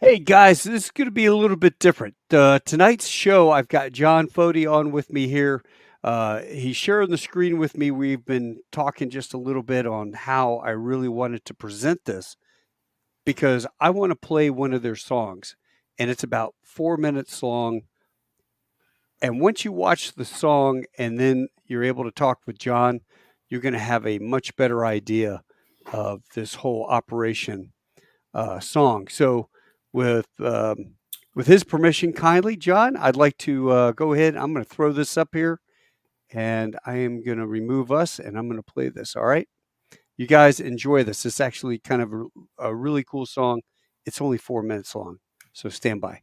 Hey guys, this is going to be a little bit different. Tonight's show, I've got Jon Foti on with me here. He's sharing the screen with me. We've been talking just a little bit on how I really wanted to present this because I want to play one of their songs, and it's about 4 minutes long. And once you watch the song and then you're able to talk with Jon, you're going to have a much better idea of this whole operation song. So, with his permission, kindly, Jon, I'd like to go ahead. I'm going to throw this up here, and I am going to remove us, and I'm going to play this. All right, you guys enjoy this. It's actually kind of a really cool song. It's only 4 minutes long, so stand by.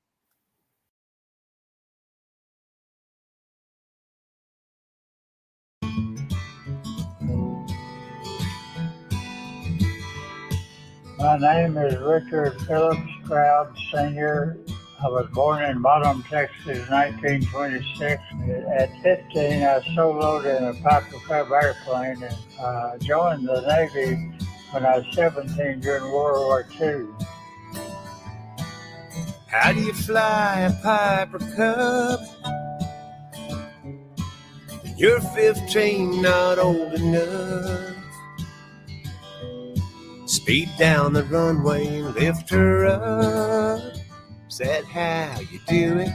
My name is Richard Phillips Stroud, Sr. I was born in Bottom, Texas, 1926. At 15, I soloed in a Piper Cub airplane and joined the Navy when I was 17 during World War II. How do you fly a Piper Cub? You're 15, not old enough. Speed down the runway and lift her up. Is that how you do it?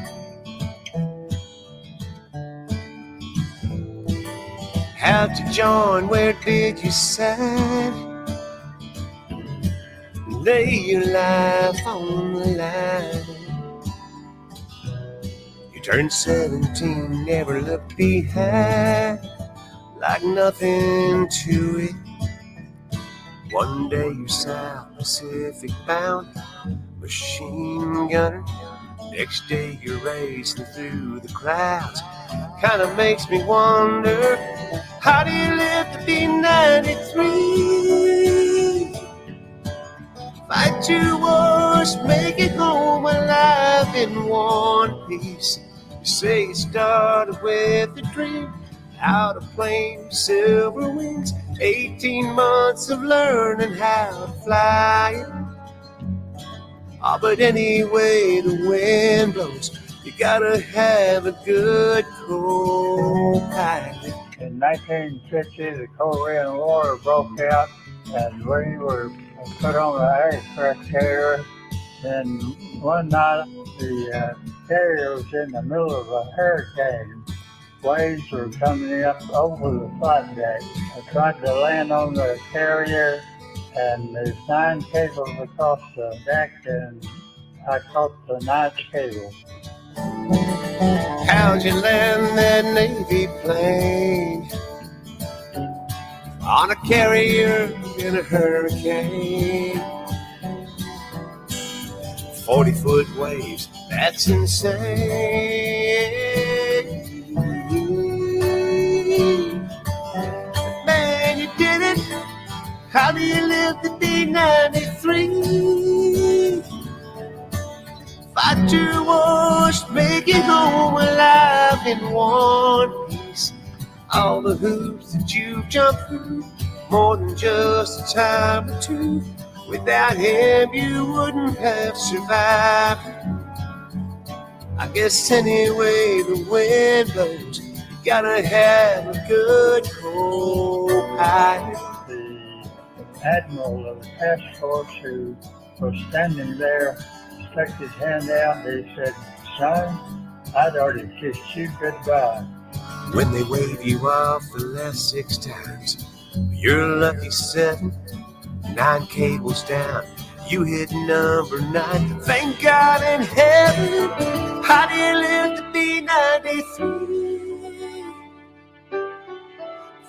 How'd you join? Where did you sign? Lay your life on the line. You turned 17, never looked behind. Like nothing to it. One day you're South Pacific bound, machine gunner. Next day you're racing through the clouds. Kinda makes me wonder, how do you live to be 93? Fight your wars, make it home alive in one piece. You say you started with a dream, out of plane, silver wings. 18 months of learning how to fly it. Oh, but anyway the wind blows, you gotta have a good co-pilot. In 1950, the Korean War broke out, and we were put on an aircraft carrier. Then one night, the carrier was in the middle of a hurricane. Waves were coming up over the flight deck. I tried to land on the carrier, and there's 9 cables across the deck, and I caught the 9th cable. How'd you land that Navy plane on a carrier in a hurricane? 40-foot waves, that's insane. Man, you did it. How do you live to be 93? Fight your wars, make it home alive in one piece. All the hoops that you've jumped through, more than just a time or two. Without him, you wouldn't have survived. I guess anyway the wind blows, you gotta have a good co-pilot. The admiral of the task force who was standing there stuck his hand out and he said, "Son, I'd already kissed you goodbye." When they wave you off the last 6 times, you're lucky 7, 9 cables down. You hit number 9. Thank God in heaven. How do you live to be 93?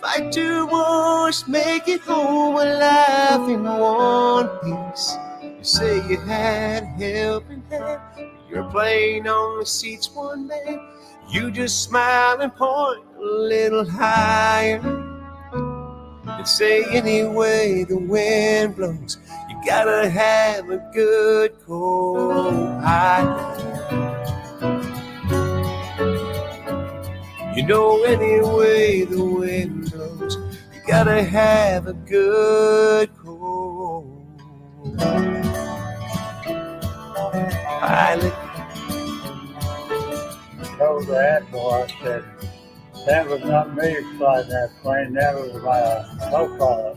Fight your wars, make it home alive in one piece. You say you had helping hand, you're playing on the seats one day. You just smile and point a little higher and say anyway the wind blows, you gotta have a good co-pilot. You know anyway the wind blows, you gotta have a good co-pilot. pilot. I told the admiral, I said, that was not me flying that plane, that was my co-pilot.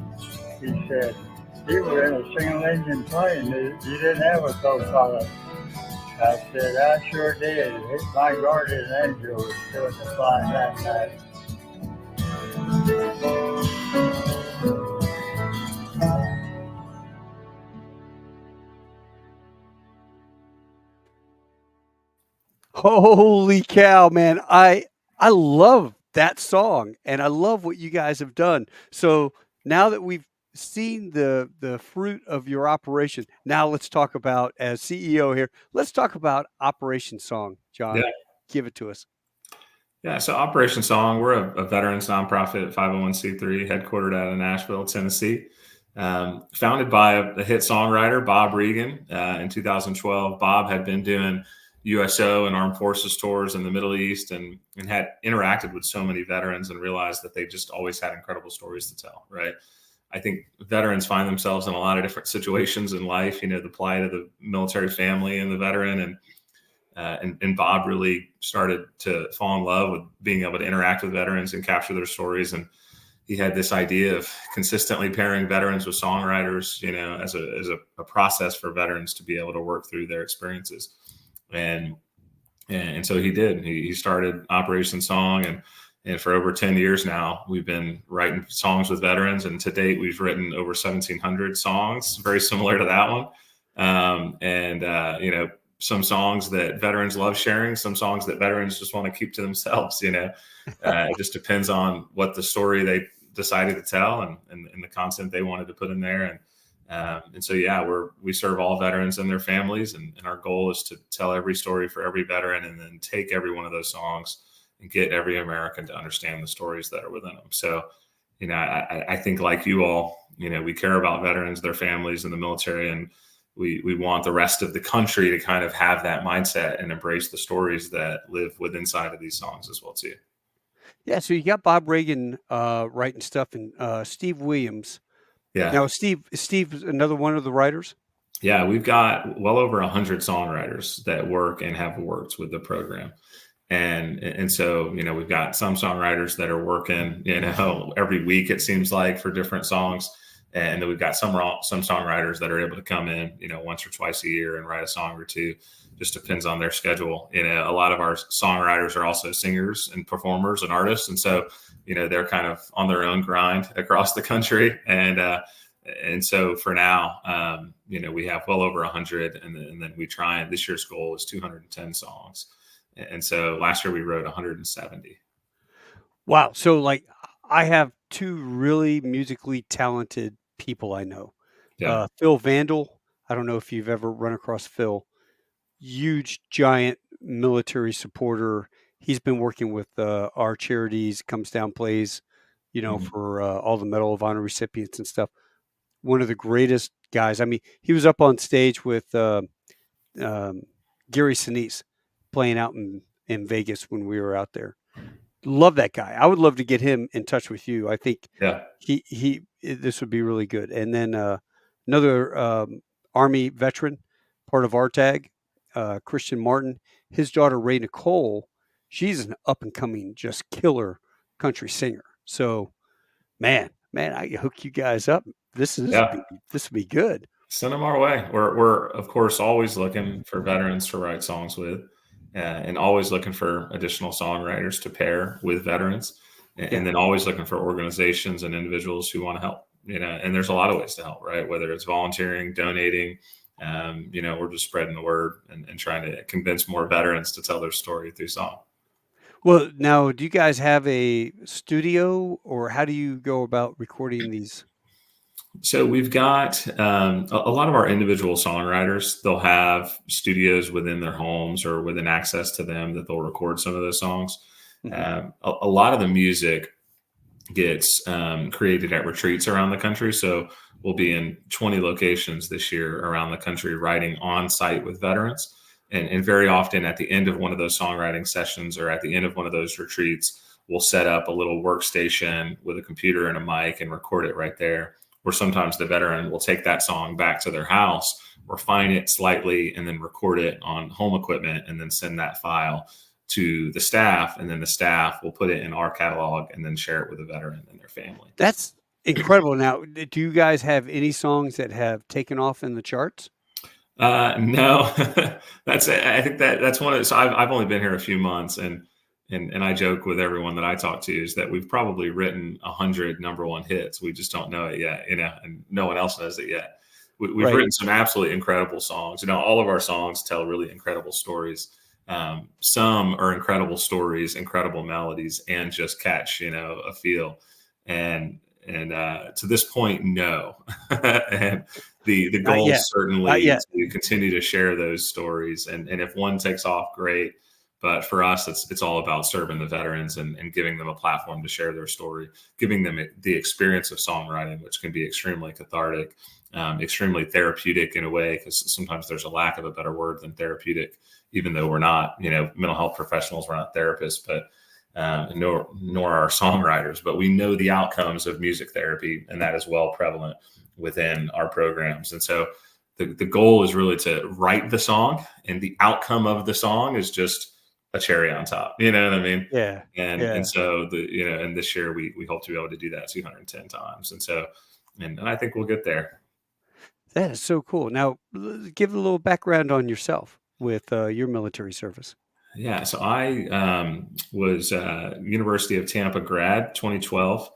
He said, you were in a single-engine plane, you didn't have a co-pilot. I said, I sure did. My guardian angel was doing the flying that night. Holy cow, man. I love that song and I love what you guys have done. So now that we've seen the fruit of your operation, now let's talk about, as CEO here, let's talk about Operation Song. John, Yeah. give it to us. Yeah, so Operation Song, we're a veterans nonprofit 501c3 headquartered out of Nashville, Tennessee. Founded by a hit songwriter, Bob Regan, in 2012. Bob had been doing USO and Armed Forces tours in the Middle East and had interacted with so many veterans and realized that they just always had incredible stories to tell, right? I think veterans find themselves in a lot of different situations in life, you know, the plight of the military family and the veteran. And Bob really started to fall in love with being able to interact with veterans and capture their stories. And he had this idea of consistently pairing veterans with songwriters, you know, as a process for veterans to be able to work through their experiences. And so he did. He started Operation Song, and for over 10 years now, we've been writing songs with veterans. And to date, we've written over 1,700 songs, very similar to that one. You know, some songs that veterans love sharing, some songs that veterans just want to keep to themselves. You know, it just depends on what the story they decided to tell and the content they wanted to put in there. And so, yeah, we serve all veterans and their families. And our goal is to tell every story for every veteran and then take every one of those songs and get every American to understand the stories that are within them. So, you know, I think like you all, you know, we care about veterans, their families, and the military, and we want the rest of the country to kind of have that mindset and embrace the stories that live within inside of these songs as well too. Yeah, so you got Bob Reagan writing stuff and Steve Williams. Yeah. Now, Steve's another one of the writers? Yeah, we've got well over 100 songwriters that work and have worked with the program. And so, you know, we've got some songwriters that are working, you know, every week, it seems like, for different songs. And then we've got some songwriters that are able to come in, you know, once or twice a year and write a song or two. Just depends on their schedule. You know, a lot of our songwriters are also singers and performers and artists. And so, you know, they're kind of on their own grind across the country. And so for now, you know, we have well over 100. And then we try, and this year's goal is 210 songs. And so last year we wrote 170. Wow. So like I have two really musically talented people I know. Yeah. Phil Vandal. I don't know if you've ever run across Phil. Huge, giant military supporter. He's been working with our charities, comes down, plays, you know, for all the Medal of Honor recipients and stuff. One of the greatest guys. I mean, he was up on stage with Gary Sinise playing out in Vegas when we were out there. Love that guy. I would love to get him in touch with you. I think this would be really good. And then another Army veteran, part of our tag, Christian Martin, his daughter Ray Nicole, she's an up and coming, just killer country singer. So, man, I can hook you guys up. This would be good. Send them our way. We're of course always looking for veterans to write songs with. And always looking for additional songwriters to pair with veterans, and then always looking for organizations and individuals who want to help, you know, and there's a lot of ways to help, right? Whether it's volunteering, donating, you know, we're just spreading the word and trying to convince more veterans to tell their story through song. Well, now, do you guys have a studio, or how do you go about recording these? So we've got a lot of our individual songwriters, they'll have studios within their homes or within access to them that they'll record some of those songs. Mm-hmm. A lot of the music gets created at retreats around the country. So we'll be in 20 locations this year around the country writing on site with veterans. And very often at the end of one of those songwriting sessions or at the end of one of those retreats, we'll set up a little workstation with a computer and a mic and record it right there. or sometimes the veteran will take that song back to their house, refine it slightly, and then record it on home equipment and then send that file to the staff. And then the staff will put it in our catalog and then share it with the veteran and their family. That's incredible. Now, do you guys have any songs that have taken off in the charts? No, I think that's one of the, so I've only been here a few months, and I joke with everyone that I talk to is that we've probably written 100 number one hits. We just don't know it yet, and no one else knows it yet. We've written some absolutely incredible songs. All of our songs tell really incredible stories. Some are incredible stories, incredible melodies, and just catch, a feel. And to this point, no. And the goal is certainly to continue to share those stories. And if one takes off, great. But for us, it's all about serving the veterans and giving them a platform to share their story, giving them the experience of songwriting, which can be extremely cathartic, extremely therapeutic in a way, because sometimes there's a lack of a better word than therapeutic, even though we're not, mental health professionals, we're not therapists, but nor are songwriters, but we know the outcomes of music therapy, and that is well prevalent within our programs. And so the goal is really to write the song, and the outcome of the song is just a cherry on top. You know what I mean? Yeah. And so and this year we hope to be able to do that 210 times. And so, and I think we'll get there. That is so cool. Now, give a little background on yourself with your military service. Yeah. So I was University of Tampa grad, 2012,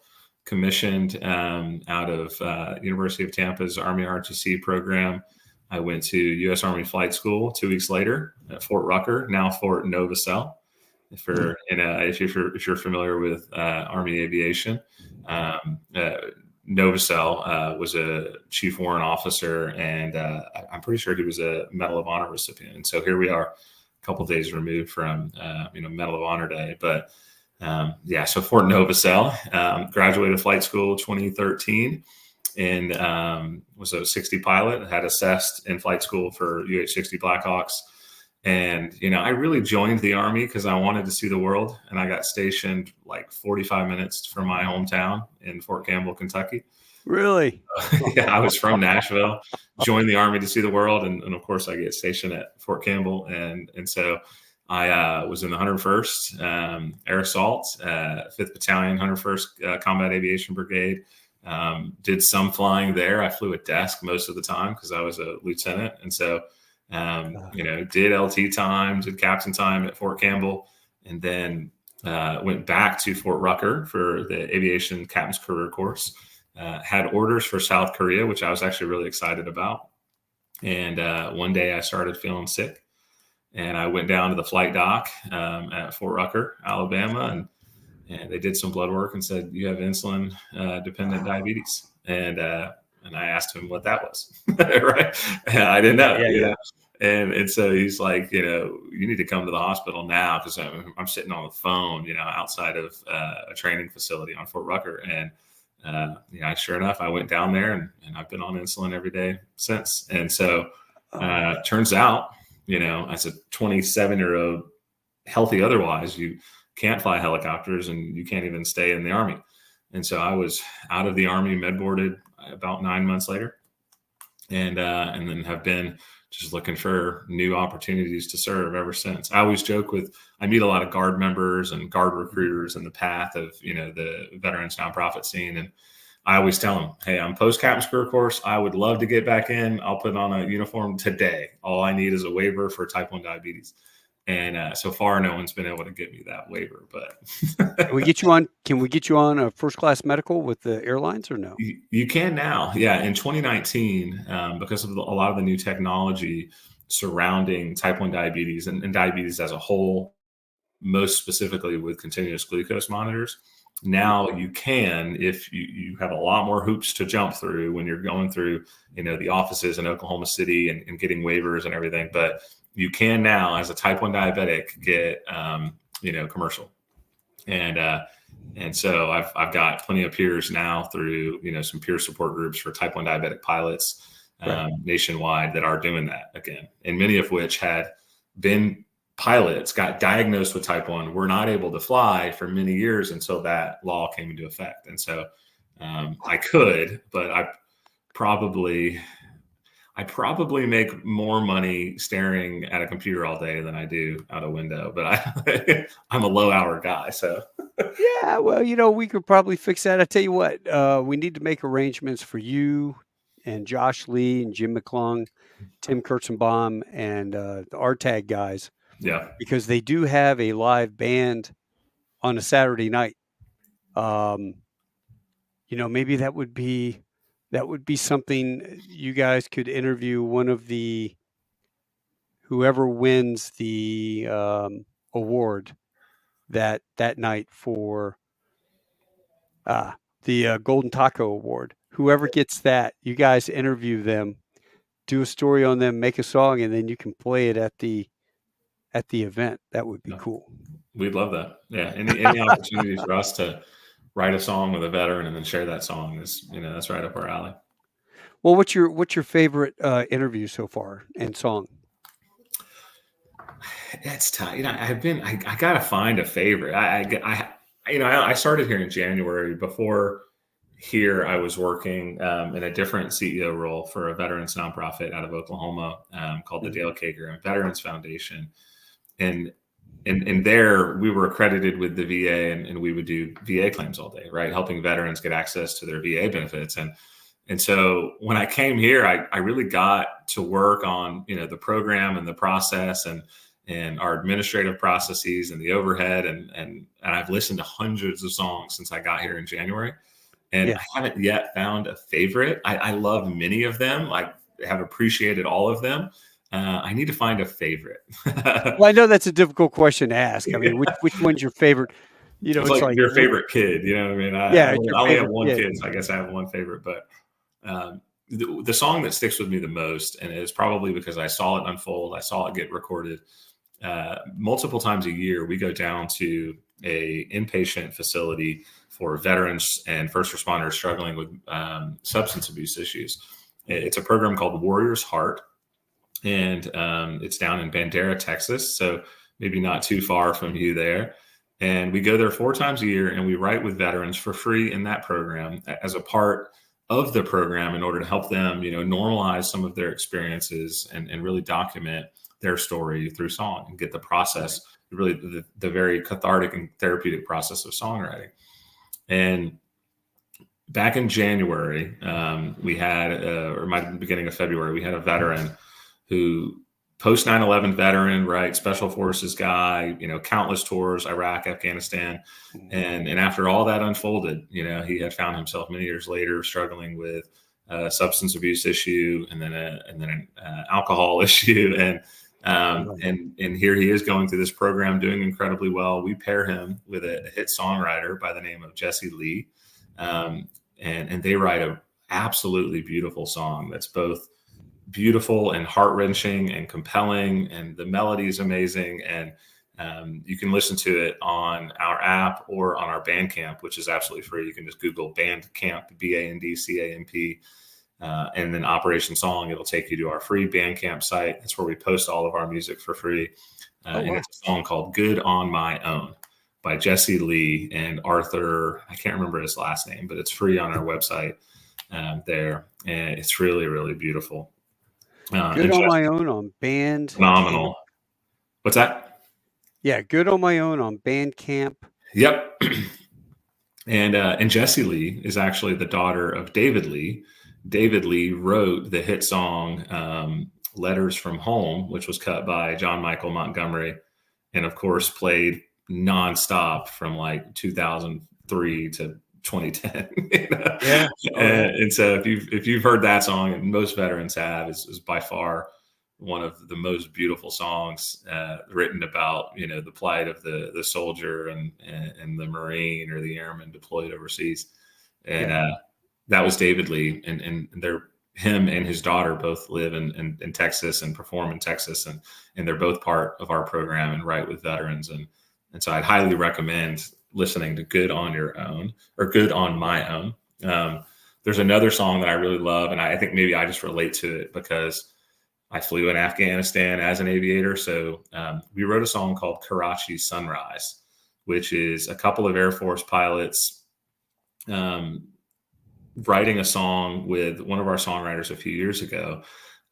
commissioned out of University of Tampa's Army RTC program. I went to U.S. Army Flight School 2 weeks later at Fort Rucker, now Fort Novosel. If you're familiar with Army aviation, Novosel was a chief warrant officer, and I'm pretty sure he was a Medal of Honor recipient. And so here we are, a couple of days removed from Medal of Honor Day. But so Fort Novosel, graduated flight school 2013. And was a 60 pilot, had assessed in flight school for UH-60 Blackhawks. And, I really joined the Army because I wanted to see the world. And I got stationed like 45 minutes from my hometown in Fort Campbell, Kentucky. Really? Yeah, I was from Nashville, joined the Army to see the world. And of course, I get stationed at Fort Campbell. And so I was in the 101st Air Assault, 5th Battalion, 101st Combat Aviation Brigade. Did some flying there. I flew a desk most of the time because I was a lieutenant. And so, did LT time, did captain time at Fort Campbell, and then went back to Fort Rucker for the aviation captain's career course. Had orders for South Korea, which I was actually really excited about. And one day I started feeling sick, and I went down to the flight dock at Fort Rucker, Alabama, and they did some blood work and said, you have insulin dependent diabetes. And I asked him what that was. Right. And I didn't know. Yeah. And so he's like, you need to come to the hospital now, because I'm sitting on the phone, outside of a training facility on Fort Rucker. And sure enough, I went down there, and I've been on insulin every day since. And so turns out, as a 27-year-old, healthy otherwise, you can't fly helicopters, and you can't even stay in the Army. And so I was out of the Army, med boarded about 9 months later, and then have been just looking for new opportunities to serve ever since. I always joke I meet a lot of Guard members and Guard recruiters in the path of, the veterans nonprofit scene. And I always tell them, hey, I'm post-captain's career course. I would love to get back in. I'll put on a uniform today. All I need is a waiver for type 1 diabetes. And so far, no one's been able to get me that waiver. But Can we get you on a first class medical with the airlines, or no? You can now. Yeah. In 2019, because of a lot of the new technology surrounding type 1 diabetes and diabetes as a whole, most specifically with continuous glucose monitors, now you can, if you have a lot more hoops to jump through when you're going through, the offices in Oklahoma City and getting waivers and everything. But you can now, as a type 1 diabetic, get, commercial. And so I've got plenty of peers now through, some peer support groups for type 1 diabetic pilots nationwide that are doing that again. And many of which had been pilots, got diagnosed with type 1, were not able to fly for many years until that law came into effect. And so I could, but I probably make more money staring at a computer all day than I do out a window. But I'm a low hour guy, so. Yeah, well, we could probably fix that. I tell you what, we need to make arrangements for you and Josh Lee and Jim McClung, Tim Kurtzenbaum, and the RTAG guys, Yeah. because they do have a live band on a Saturday night. Maybe that would be something you guys could interview one of whoever wins the award that night for the Golden Taco Award. Whoever gets that, you guys interview them, do a story on them, make a song, and then you can play it at the event. That would be cool. We'd love that. Yeah, any opportunity for us to write a song with a veteran and then share that song is, that's right up our alley. Well, what's your favorite interview so far and song? It's tough. I gotta find a favorite. I started here in January. Before here, I was working in a different CEO role for a veterans nonprofit out of Oklahoma called the Dale Kager and Veterans Foundation. And there we were accredited with the VA and we would do VA claims all day, right? Helping veterans get access to their VA benefits. And so when I came here, I really got to work on, the program and the process and our administrative processes and the overhead. And I've listened to hundreds of songs since I got here in January. And I haven't yet found a favorite. I love many of them. I have appreciated all of them. I need to find a favorite. Well, I know that's a difficult question to ask. I mean, which one's your favorite? It's like your favorite kid. You know what I mean? I only have one kid, so I guess I have one favorite. But the song that sticks with me the most, and it's probably because I saw it unfold, I saw it get recorded multiple times a year. We go down to a inpatient facility for veterans and first responders struggling with substance abuse issues. It's a program called Warrior's Heart. And it's down in Bandera, Texas, so maybe not too far from you there. And we go there 4 times a year, and we write with veterans for free in that program as a part of the program in order to help them, normalize some of their experiences and really document their story through song and get the process, really the very cathartic and therapeutic process of songwriting. And back in January, we had, or beginning of February, we had a veteran who post 9/11 veteran, right? Special forces guy, countless tours, Iraq, Afghanistan. And after all that unfolded, he had found himself many years later struggling with a substance abuse issue and then an alcohol issue. And here he is going through this program, doing incredibly well. We pair him with a hit songwriter by the name of Jesse Lee. And they write a absolutely beautiful song that's both beautiful and heart-wrenching and compelling, and the melody is amazing. And you can listen to it on our app or on our Bandcamp, which is absolutely free. You can just Google Bandcamp, BANDCAMP, and then Operation Song. It'll take you to our free Bandcamp site. That's where we post all of our music for free. And it's a song called Good on My Own by Jesse Lee and Arthur. I can't remember his last name, but it's free on our website there. And it's really, really beautiful. Good on My Own on Band. Phenomenal. What's that? Yeah, Good on My Own on Bandcamp. Yep. And Jessie Lee is actually the daughter of David Lee. David Lee wrote the hit song Letters from Home, which was cut by John Michael Montgomery, and of course played nonstop from like 2003 to 2010. Yeah. And so if you've heard that song, and most veterans have, is by far one of the most beautiful songs written about the plight of the soldier and the Marine or the airman deployed overseas. And that was David Lee, and him and his daughter both live in Texas and perform in Texas, and they're both part of our program and write with veterans. And so I'd highly recommend listening to Good on Your Own or Good on My Own. There's another song that I really love, and I think maybe I just relate to it because I flew in Afghanistan as an aviator. So we wrote a song called Karachi Sunrise, which is a couple of Air Force pilots writing a song with one of our songwriters a few years ago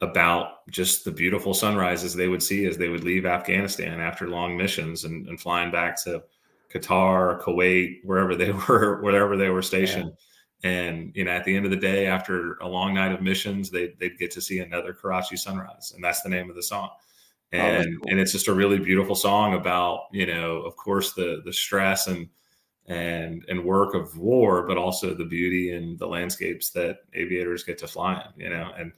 about just the beautiful sunrises they would see as they would leave Afghanistan after long missions and flying back to Qatar, Kuwait, wherever they were stationed. Yeah. And, you know, at the end of the day, after a long night of missions, they'd get to see another Karachi sunrise. And that's the name of the song. And, cool. And it's just a really beautiful song about, you know, of course, the stress and work of war, but also the beauty and the landscapes that aviators get to fly in, you know. And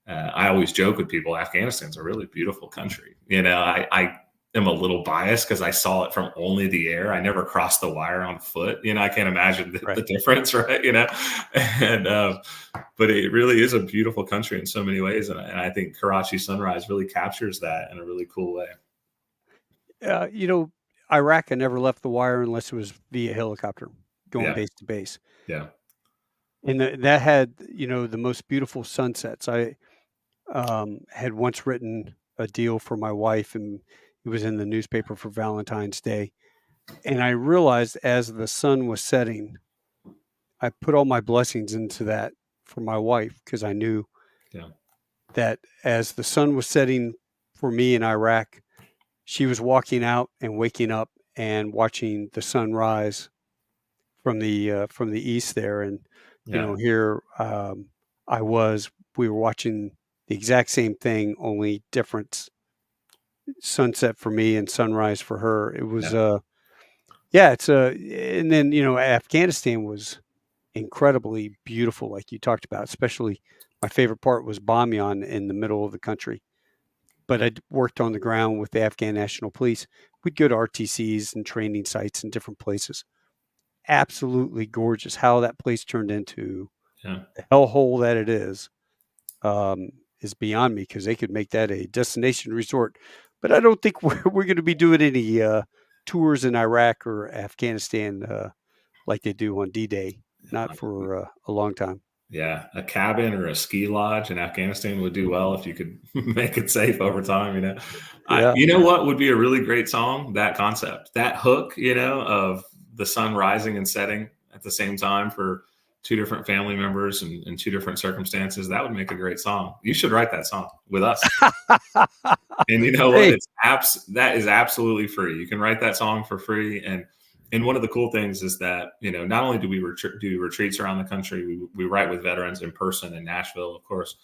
I always joke with people, Afghanistan's a really beautiful country. You know, I am a little biased because I saw it from only the air. I never crossed the wire on foot. You know, I can't imagine the difference, right? You know, and but it really is a beautiful country in so many ways. And I think Karachi sunrise really captures that in a really cool way. You know, Iraq, I never left the wire unless it was via helicopter going base to base. Yeah. And that had, you know, the most beautiful sunsets. I had once written a deal for my wife, and it was in the newspaper for Valentine's Day. And I realized as the sun was setting, I put all my blessings into that for my wife, because I knew that as the sun was setting for me in Iraq, she was walking out and waking up and watching the sun rise from the east there. And, you know, here we were watching the exact same thing, only different sunset for me and sunrise for her. It was, and then, you know, Afghanistan was incredibly beautiful, like you talked about. Especially my favorite part was Bamyan in the middle of the country. But I worked on the ground with the Afghan National Police. We'd go to RTCs and training sites in different places. Absolutely gorgeous. How that place turned into the hellhole that it is beyond me, because they could make that a destination resort. But I don't think we're going to be doing any tours in Iraq or Afghanistan like they do on D-Day. Not for a long time. Yeah, a cabin or a ski lodge in Afghanistan would do well if you could make it safe over time, you know. You know what would be a really great song? That concept, that hook, you know, of the sun rising and setting at the same time for two different family members and two different circumstances. That would make a great song. You should write that song with us. And you know what? That is absolutely free. You can write that song for free. And one of the cool things is that, you know, not only do we do retreats around the country, we write with veterans in person in Nashville, of course,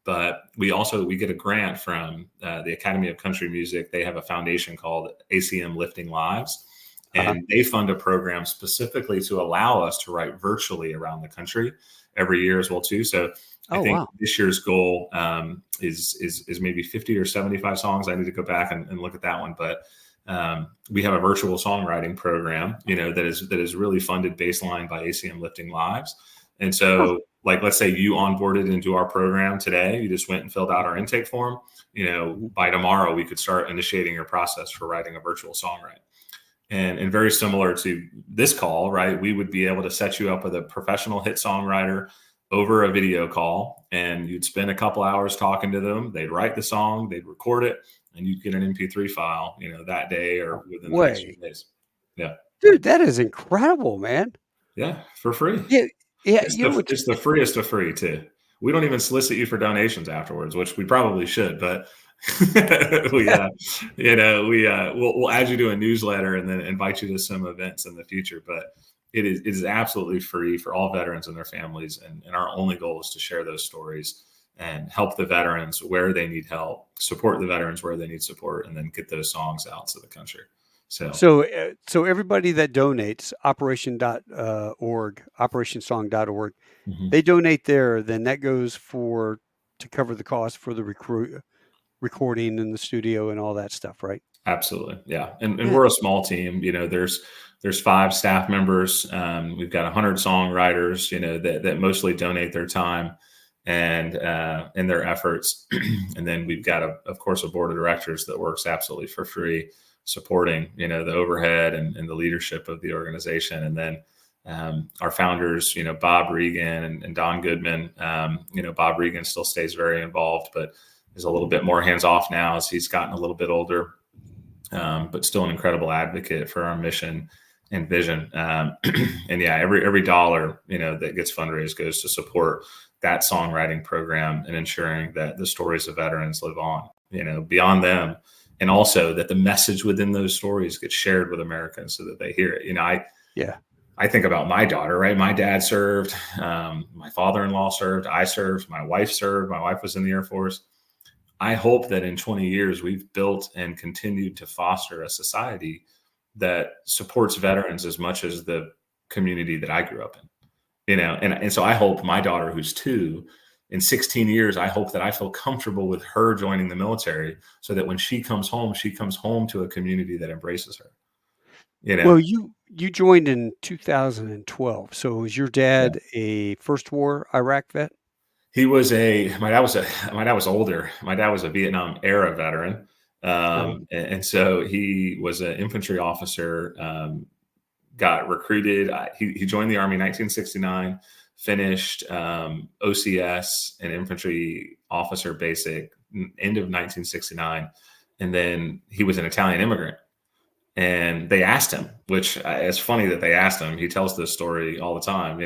but we get a grant from the Academy of Country Music. They have a foundation called ACM Lifting Lives, and they fund a program specifically to allow us to write virtually around the country every year as well too. So I think this year's goal is maybe 50 or 75 songs. I need to go back and look at that one, but we have a virtual songwriting program, you know, that is really funded baseline by ACM Lifting Lives. And so, like, let's say you onboarded into our program today, you just went and filled out our intake form, you know, by tomorrow we could start initiating your process for writing a virtual songwrite. And very similar to this call, right, we would be able to set you up with a professional hit songwriter over a video call, and you'd spend a couple hours talking to them. They'd write the song, they'd record it, and you'd get an MP3 file, you know, that day or within the next few days. Yeah. Dude, that is incredible, man. Yeah, for free. Yeah. It's the freest of free, too. We don't even solicit you for donations afterwards, which we probably should, but we'll add you to a newsletter and then invite you to some events in the future. But it is absolutely free for all veterans and their families. And our only goal is to share those stories and help the veterans where they need help, support the veterans where they need support, and then get those songs out to the country. So everybody that donates, operationsong.org, they donate there, then that goes to cover the cost for the recording in the studio and all that stuff, right? Absolutely. Yeah. And we're a small team, you know, there's 5 staff members. We've got 100 songwriters, you know, that mostly donate their time and their efforts. And then we've got of course a board of directors that works absolutely for free, supporting, you know, the overhead and the leadership of the organization. And then our founders, you know, Bob Regan and Don Goodman, you know, Bob Regan still stays very involved, but is a little bit more hands off now as he's gotten a little bit older, but still an incredible advocate for our mission and vision. And yeah, every dollar, that gets fundraised goes to support that songwriting program and ensuring that the stories of veterans live on, beyond them. And also that the message within those stories gets shared with Americans so that they hear it. I think about my daughter, right? My dad served, my father-in-law served, I served, my wife served. My wife was in the Air Force. I hope that in 20 years, we've built and continued to foster a society that supports veterans as much as the community that I grew up in, and so I hope my daughter, who's 2, in 16 years, I hope that I feel comfortable with her joining the military so that when she comes home to a community that embraces her. Well, you joined in 2012. So was your dad a first war Iraq vet? He was my dad was older. My dad was a Vietnam era veteran. And so he was an infantry officer, got recruited. He joined the Army in 1969, finished OCS and infantry officer basic end of 1969. And then he was an Italian immigrant. And they asked him, which it's funny that they asked him. He tells this story all the time.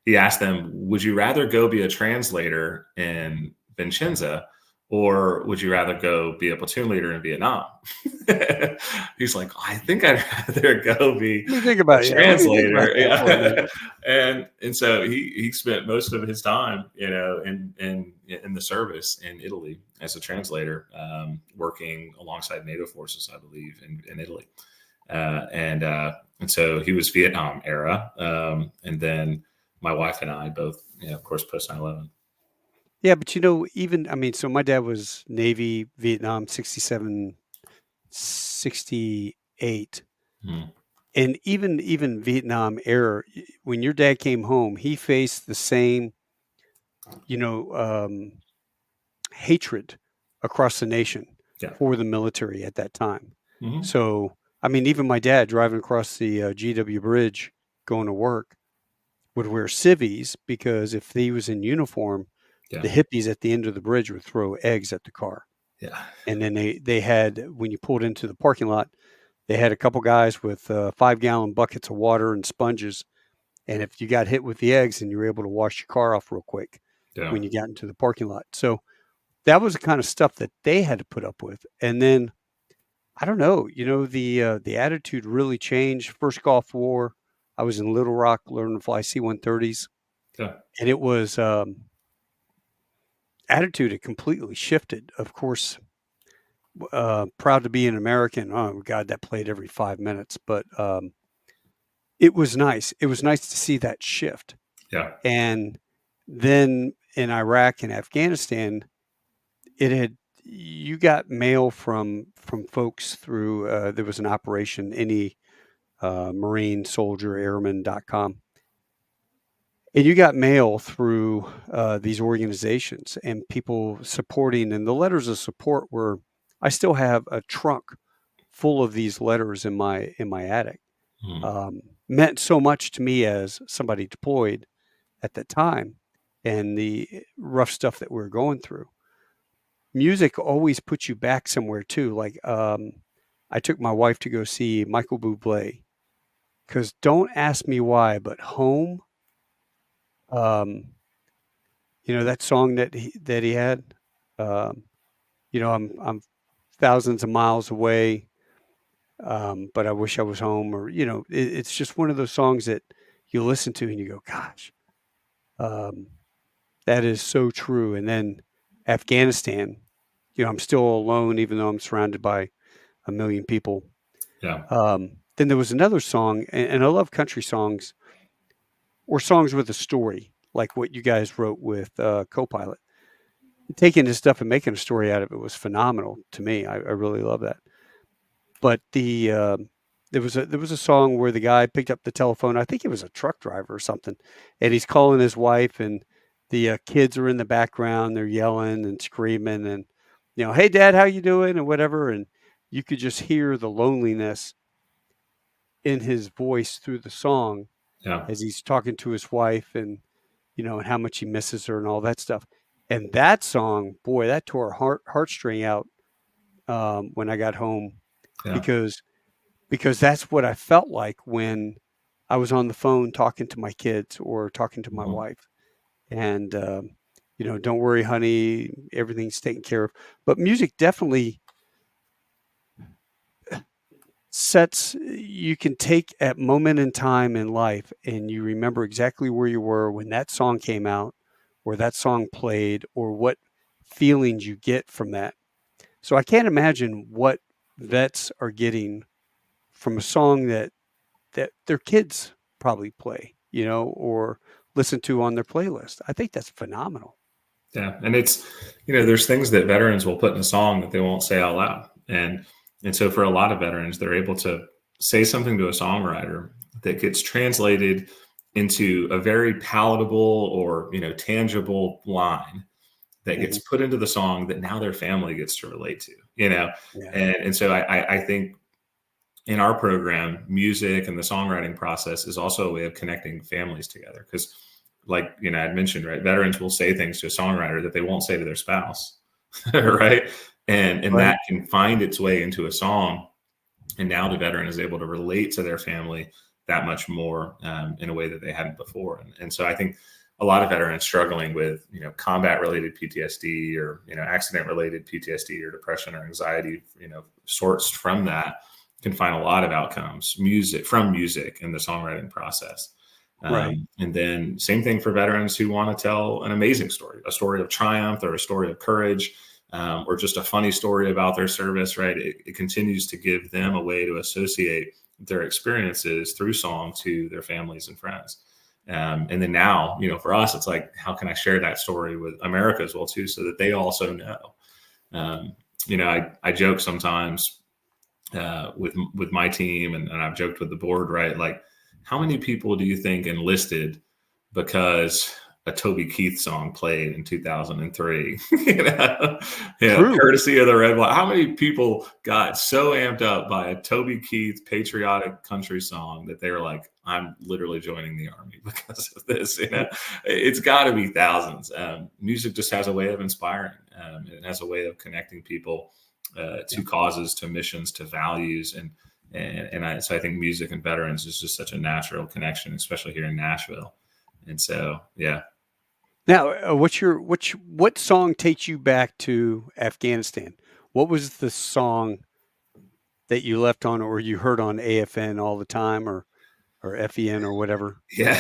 He asked them, would you rather go be a translator in Vincenza, or would you rather go be a platoon leader in Vietnam? He's like, I think I'd rather go be a translator. Yeah. And so he spent most of his time, in the service in Italy as a translator, working alongside NATO forces, I believe, in Italy. And so he was Vietnam era. And then my wife and I both, of course, post 9/11. Yeah, but so my dad was Navy, Vietnam, 67, 68. And even Vietnam era, when your dad came home, he faced the same, hatred across the nation for the military at that time. Mm-hmm. So, even my dad driving across the GW Bridge going to work would wear civvies, because if he was in uniform, the hippies at the end of the bridge would throw eggs at the car. Yeah. And then they had, when you pulled into the parking lot, they had a couple guys with 5-gallon buckets of water and sponges. And if you got hit with the eggs, then you were able to wash your car off real quick when you got into the parking lot. So that was the kind of stuff that they had to put up with. And then, I don't know, the attitude really changed. First Gulf War, I was in Little Rock learning to fly C-130s. Yeah. And it was, attitude had completely shifted. Of course, proud to be an American. Oh, God, that played every 5 minutes. But it was nice. It was nice to see that shift. Yeah. And then in Iraq and Afghanistan, you got mail from folks through, there was an operation, any Marine, Soldier, Airman.com. And you got mail through these organizations and people supporting, and the letters of support were, I still have a trunk full of these letters in my attic. Meant so much to me as somebody deployed at the time, and the rough stuff that we were going through. Music always puts you back somewhere too. Like I took my wife to go see Michael Bublé, because don't ask me why, but Home, that song that he had, I'm thousands of miles away, but I wish I was home, or, it's just one of those songs that you listen to and you go, gosh, that is so true. And then Afghanistan, I'm still alone, even though I'm surrounded by a million people. Yeah. Then there was another song, and I love country songs, or songs with a story, like what you guys wrote with Copilot. Taking this stuff and making a story out of it was phenomenal to me. I really love that. But there was a song where the guy picked up the telephone. I think he was a truck driver or something, and he's calling his wife, and the kids are in the background. They're yelling and screaming, and hey, Dad, how you doing, and whatever. And you could just hear the loneliness in his voice through the song, as he's talking to his wife, and and how much he misses her and all that stuff. And that song, boy, that tore a heartstring out when I got home, because because that's what I felt like when I was on the phone talking to my kids or talking to my Mhm. wife. And, don't worry, honey, everything's taken care of. But music definitely you can take a moment in time in life and you remember exactly where you were when that song came out or that song played or what feelings you get from that. So I can't imagine what vets are getting from a song that their kids probably play, or listen to on their playlist. I think that's phenomenal. Yeah. And it's, there's things that veterans will put in a song that they won't say out loud. And so for a lot of veterans, they're able to say something to a songwriter that gets translated into a very palatable or, tangible line that gets put into the song that now their family gets to relate to, Yeah. And so I think in our program, music and the songwriting process is also a way of connecting families together. Because like, I'd mentioned, right, veterans will say things to a songwriter that they won't say to their spouse, right? And Right. that can find its way into a song. And now the veteran is able to relate to their family that much more in a way that they hadn't before. And so I think a lot of veterans struggling with, combat related PTSD or, accident related PTSD or depression or anxiety, sourced from that can find a lot of outcomes in the songwriting process. Right. And then same thing for veterans who want to tell an amazing story, a story of triumph or a story of courage, or just a funny story about their service, right? It continues to give them a way to associate their experiences through song to their families and friends. And then now, for us, it's like, how can I share that story with America as well too, so that they also know? I joke sometimes with my team, and I've joked with the board, right? Like, how many people do you think enlisted because a Toby Keith song played in 2003? True. Courtesy of the Red One. How many people got so amped up by a Toby Keith patriotic country song that they were like, I'm literally joining the Army because of this? It's got to be thousands. Music just has a way of inspiring. It has a way of connecting people to causes, to missions, to values, so I think music and veterans is just such a natural connection, especially here in Nashville. And so, yeah. Now, what song takes you back to Afghanistan? What was the song that you left on, or you heard on AFN all the time, or FEN or whatever? Yeah,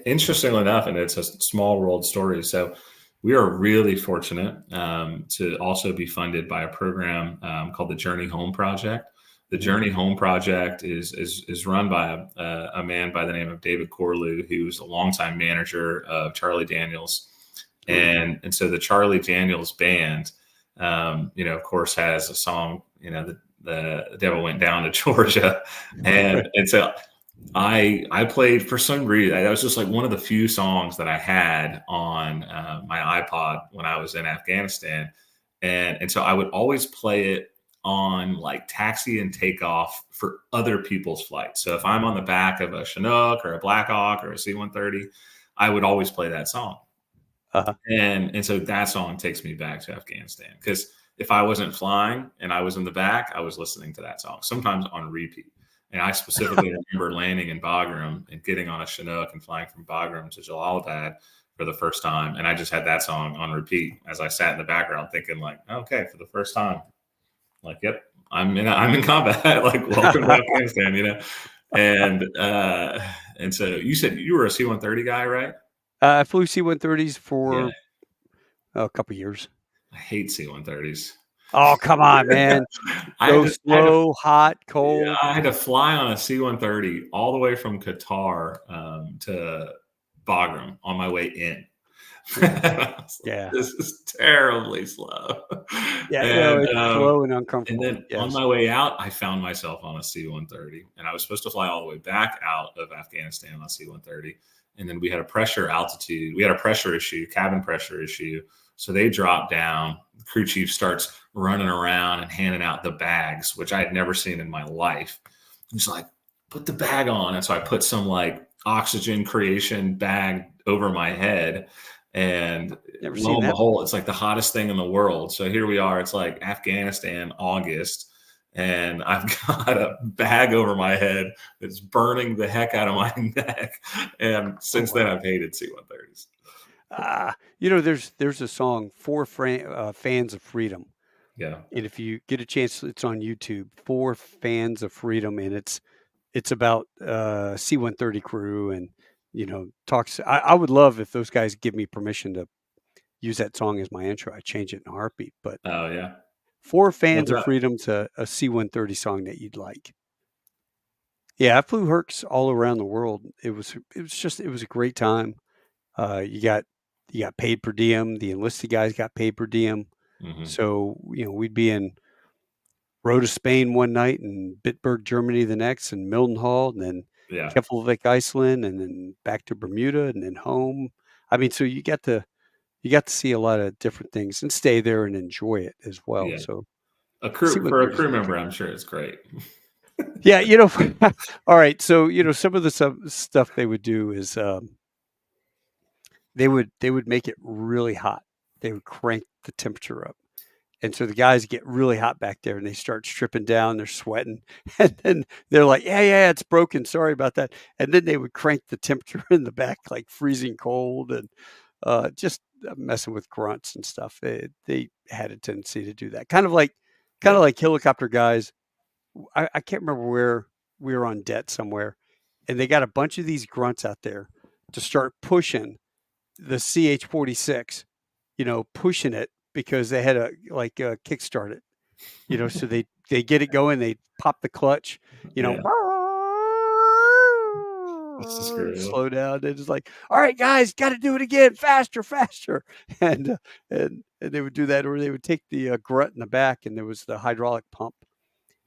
interestingly enough, and it's a small world story. So we are really fortunate to also be funded by a program called the Journey Home Project. The Journey Home Project is run by a man by the name of David Corlew, who's a longtime manager of Charlie Daniels. And so the Charlie Daniels band, of course, has a song, the Devil Went Down to Georgia. And so I played, for some reason, that was just like one of the few songs that I had on my iPod when I was in Afghanistan. And so I would always play it on like taxi and takeoff for other people's flights. So if I'm on the back of a Chinook or a Black Hawk or a C-130, I would always play that song. And so that song takes me back to Afghanistan, because if I wasn't flying and I was in the back, I was listening to that song, sometimes on repeat. And I specifically remember landing in Bagram and getting on a Chinook and flying from Bagram to Jalalabad for the first time. And I just had that song on repeat as I sat in the background thinking like, okay, for the first time, like, yep, I'm in combat. Like, welcome to Afghanistan, And so you said you were a C-130 guy, right? I flew C-130s for a couple of years. I hate C-130s. Oh, come on, man. Go slow, hot, cold. Yeah, I had to fly on a C-130 all the way from Qatar to Bagram on my way in. Yeah. This is terribly slow. Yeah, it's slow and uncomfortable. And then on my way out, I found myself on a C-130, and I was supposed to fly all the way back out of Afghanistan on C-130. And then we had a pressure issue, cabin pressure issue. So they dropped down. The crew chief starts running around and handing out the bags, which I had never seen in my life. He's like, put the bag on. And so I put some like oxygen creation bag over my head. And lo and behold, it's like the hottest thing in the world. So here we are. It's like Afghanistan, August. and I've got a bag over my head that's burning the heck out of my neck. And since then, I've hated C-130s. There's a song for fans of freedom. Yeah. And if you get a chance, it's on YouTube, For Fans of Freedom, and it's about C-130 crew, and talks. I would love if those guys give me permission to use that song as my intro. I'd change it in a heartbeat. But Oh yeah. For Fans of Freedom's a C-130 song that you'd like. Yeah, I flew Hercs all around the world. It was a great time. You got paid per diem. The enlisted guys got paid per diem. Mhm. So, we'd be in Rhoda, Spain one night, and Bitburg, Germany the next, and Mildenhall, and then Yeah. Keflavik, Iceland, and then back to Bermuda, and then home. I mean, so you got to see a lot of different things and stay there and enjoy it as well. Yeah. So for a crew member, I'm sure it's great. yeah, all right. So, some of the stuff they would do is they would make it really hot. They would crank the temperature up. And so the guys get really hot back there and they start stripping down, they're sweating. And then they're like, yeah, it's broken. Sorry about that. And then they would crank the temperature in the back, like freezing cold, and just messing with grunts and stuff. They had a tendency to do that. Kind of like helicopter guys. I can't remember where we were on debt somewhere, and they got a bunch of these grunts out there to start pushing the CH-46, pushing it because they had to kickstart it, so they get it going, they pop the clutch, Yeah. slow down. They're just like, all right, guys, got to do it again, faster. And they would do that, or they would take the grunt in the back, and there was the hydraulic pump.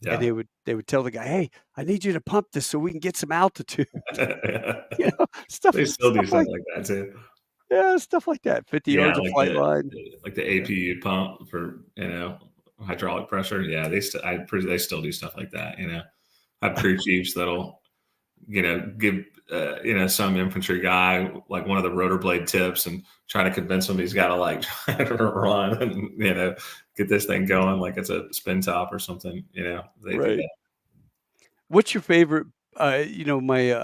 Yeah. And they would tell the guy, hey, I need you to pump this so we can get some altitude. Stuff. They still do stuff like that too. Yeah, stuff like that. 50 yards of flight line. Like the APU pump for, hydraulic pressure. Yeah, they still do stuff like that. Have crew chiefs that'll, give some infantry guy like one of the rotor blade tips and try to convince him he's got to try to run and get this thing going like it's a spin top or something. They do that. What's your favorite? I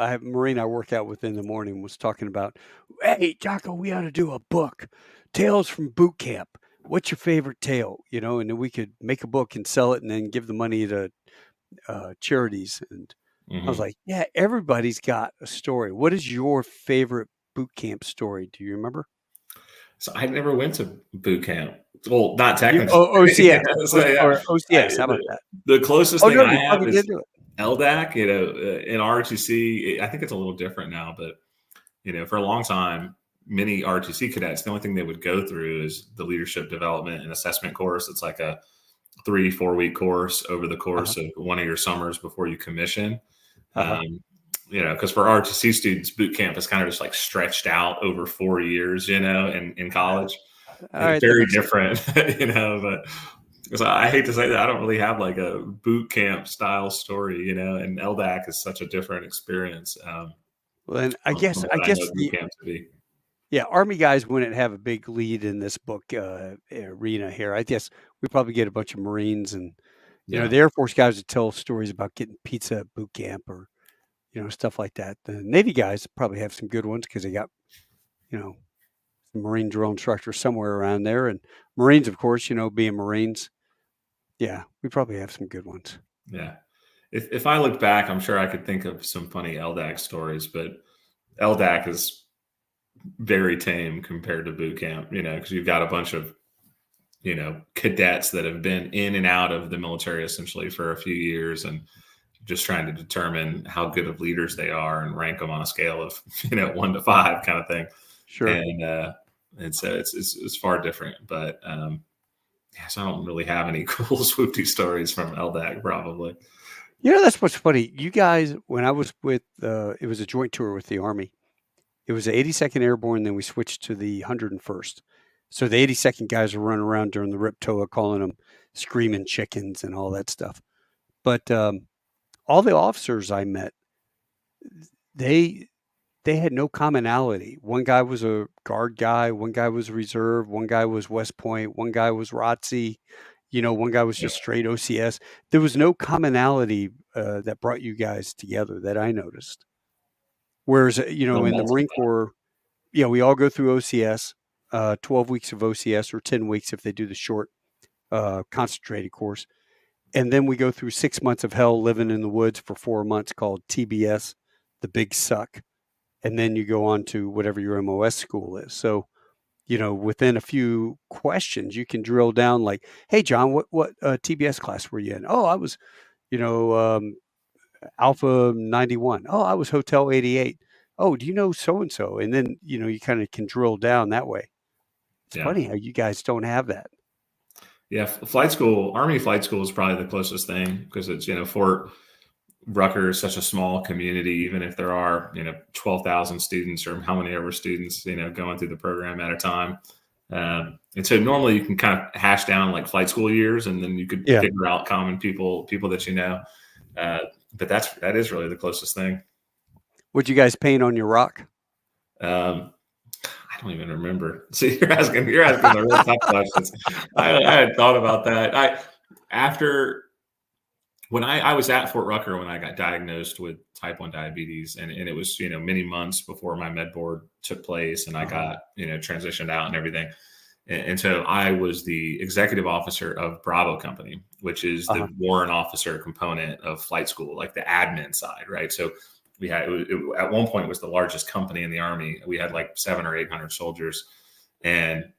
have a Marine I work out with in the morning was talking about, hey, Jocko, we ought to do a book, Tales from Boot Camp. What's your favorite tale? And then we could make a book and sell it and then give the money to charities. And I was like, yeah, everybody's got a story. What is your favorite boot camp story? Do you remember? So I never went to boot camp. Well, not technically. OCS. Or OCS. How about that? The closest thing I have is LDAC, in ROTC. I think it's a little different now, but, for a long time, many ROTC cadets, the only thing they would go through is the leadership development and assessment course. It's like a 3-4 week course over the course of one of your summers before you commission. Because for ROTC students, boot camp is kind of just stretched out over 4 years, in college. It's very different, but because I hate to say that I don't really have a boot camp style story, and LDAC is such a different experience. Well, then I guess boot camp to be. Yeah, Army guys wouldn't have a big lead in this book arena here. I guess we probably get a bunch of Marines and the Air Force guys would tell stories about getting pizza at boot camp or stuff like that. The Navy guys probably have some good ones because they got some Marine drill instructors somewhere around there, and Marines, of course, being Marines. Yeah, we probably have some good ones. Yeah. If I look back, I'm sure I could think of some funny LDAC stories, but LDAC is very tame compared to boot camp, because you've got a bunch of, cadets that have been in and out of the military essentially for a few years and just trying to determine how good of leaders they are and rank them on a scale of, 1 to 5 kind of thing. Sure. And so it's far different, but, so I don't really have any cool swoopty stories from LDAC probably. That's what's funny. You guys, when I was with, it was a joint tour with the Army. It was the 82nd Airborne, then we switched to the 101st. So the 82nd guys were running around during the RIPTOA, calling them screaming chickens and all that stuff. But all the officers I met, they had no commonality. One guy was a guard guy, one guy was reserve, one guy was West Point, one guy was ROTC. One guy was just straight OCS. There was no commonality that brought you guys together that I noticed. Whereas, in the Marine Corps, we all go through OCS, 12 weeks of OCS or 10 weeks if they do the short concentrated course. And then we go through 6 months of hell living in the woods for 4 months called TBS, the Big Suck. And then you go on to whatever your MOS school is. So, within a few questions, you can drill down like, hey, John, what TBS class were you in? Oh, I was, Alpha 91. Oh, I was Hotel 88. Oh, do you know so-and-so? And then, you kind of can drill down that way. It's funny how you guys don't have that. Yeah. Flight school, Army flight school is probably the closest thing because it's, Fort Rucker is such a small community, even if there are, 12,000 students or how many ever students, going through the program at a time. And so normally you can kind of hash down like flight school years and then you could figure out common people that but that is really the closest thing. What'd you guys paint on your rock? I don't even remember. See, you're asking the real tough questions. I had thought about that. When I was at Fort Rucker when I got diagnosed with type 1 diabetes, and it was many months before my med board took place, and I got transitioned out and everything. And so I was the executive officer of Bravo Company, which is the warrant officer component of flight school, like the admin side, right? So we had at one point it was the largest company in the Army. We had like 700 or 800 soldiers, and